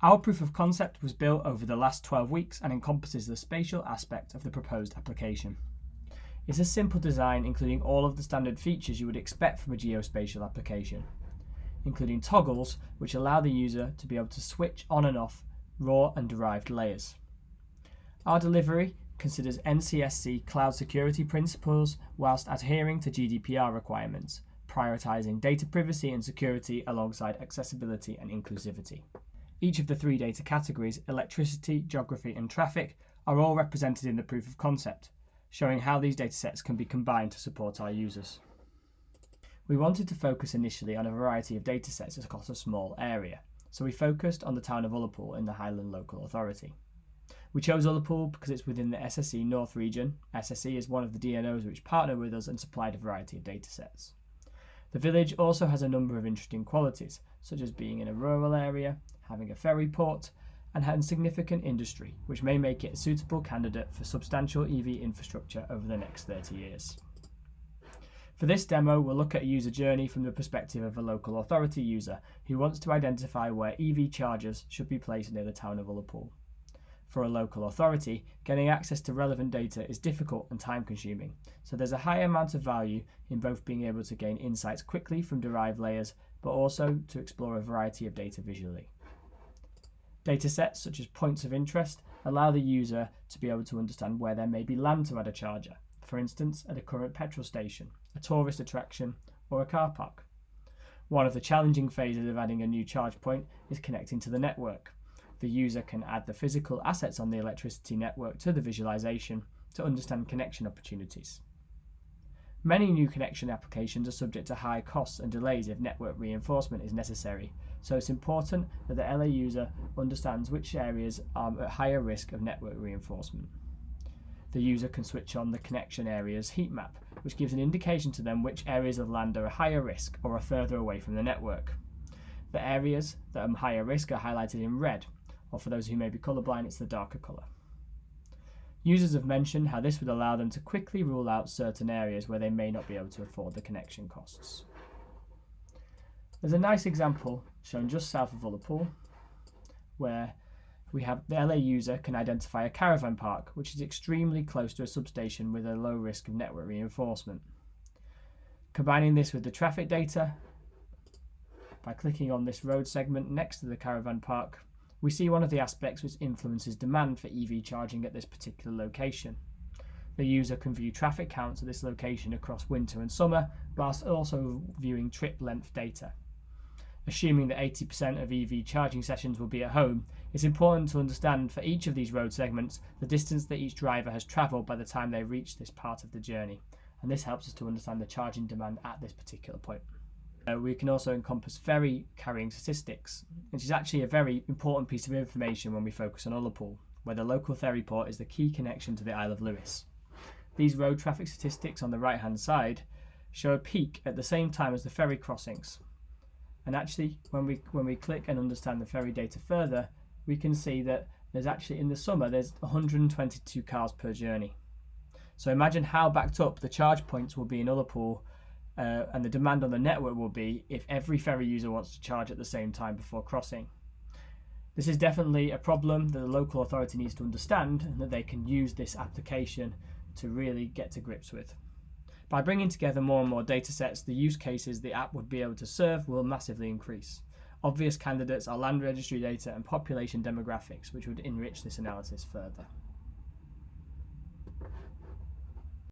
Our proof of concept was built over the last 12 weeks and encompasses the spatial aspect of the proposed application. It's a simple design including all of the standard features you would expect from a geospatial application, including toggles which allow the user to be able to switch on and off raw and derived layers. Our delivery considers NCSC cloud security principles whilst adhering to GDPR requirements, prioritizing data privacy and security alongside accessibility and inclusivity. Each of the 3 data categories, electricity, geography and traffic, are all represented in the proof of concept, showing how these datasets can be combined to support our users. We wanted to focus initially on a variety of datasets across a small area, so we focused on the town of Ullapool in the Highland Local Authority. We chose Ullapool because it's within the SSE North region. SSE is one of the DNOs which partner with us and supplied a variety of datasets. The village also has a number of interesting qualities, such as being in a rural area, having a ferry port, and having significant industry, which may make it a suitable candidate for substantial EV infrastructure over the next 30 years. For this demo, we'll look at a user journey from the perspective of a local authority user who wants to identify where EV chargers should be placed near the town of Ullapool. For a local authority, getting access to relevant data is difficult and time-consuming, so there's a high amount of value in both being able to gain insights quickly from derived layers, but also to explore a variety of data visually. Datasets such as points of interest allow the user to be able to understand where there may be land to add a charger, for instance at a current petrol station, a tourist attraction, or a car park. One of the challenging phases of adding a new charge point is connecting to the network. The user can add the physical assets on the electricity network to the visualization to understand connection opportunities. Many new connection applications are subject to high costs and delays if network reinforcement is necessary, so it's important that the LA user understands which areas are at higher risk of network reinforcement. The user can switch on the connection areas heat map, which gives an indication to them which areas of land are a higher risk or are further away from the network. The areas that are higher risk are highlighted in red, or for those who may be colourblind, it's the darker colour. Users have mentioned how this would allow them to quickly rule out certain areas where they may not be able to afford the connection costs. There's a nice example shown just south of Ullapool, where we have the LA user can identify a caravan park, which is extremely close to a substation with a low risk of network reinforcement. Combining this with the traffic data, by clicking on this road segment next to the caravan park, we see one of the aspects which influences demand for EV charging at this particular location. The user can view traffic counts at this location across winter and summer, whilst also viewing trip length data. Assuming that 80% of EV charging sessions will be at home, it's important to understand for each of these road segments the distance that each driver has travelled by the time they reach this part of the journey, and this helps us to understand the charging demand at this particular point. We can also encompass ferry carrying statistics, which is actually a very important piece of information when we focus on Ullapool, where the local ferry port is the key connection to the Isle of Lewis. These road traffic statistics on the right hand side show a peak at the same time as the ferry crossings. And actually, when we click and understand the ferry data further, we can see that there's actually in the summer there's 122 cars per journey. So imagine how backed up the charge points will be in Ullapool and the demand on the network will be if every ferry user wants to charge at the same time before crossing. This is definitely a problem that the local authority needs to understand and that they can use this application to really get to grips with. By bringing together more and more data sets, the use cases the app would be able to serve will massively increase. Obvious candidates are land registry data and population demographics, which would enrich this analysis further.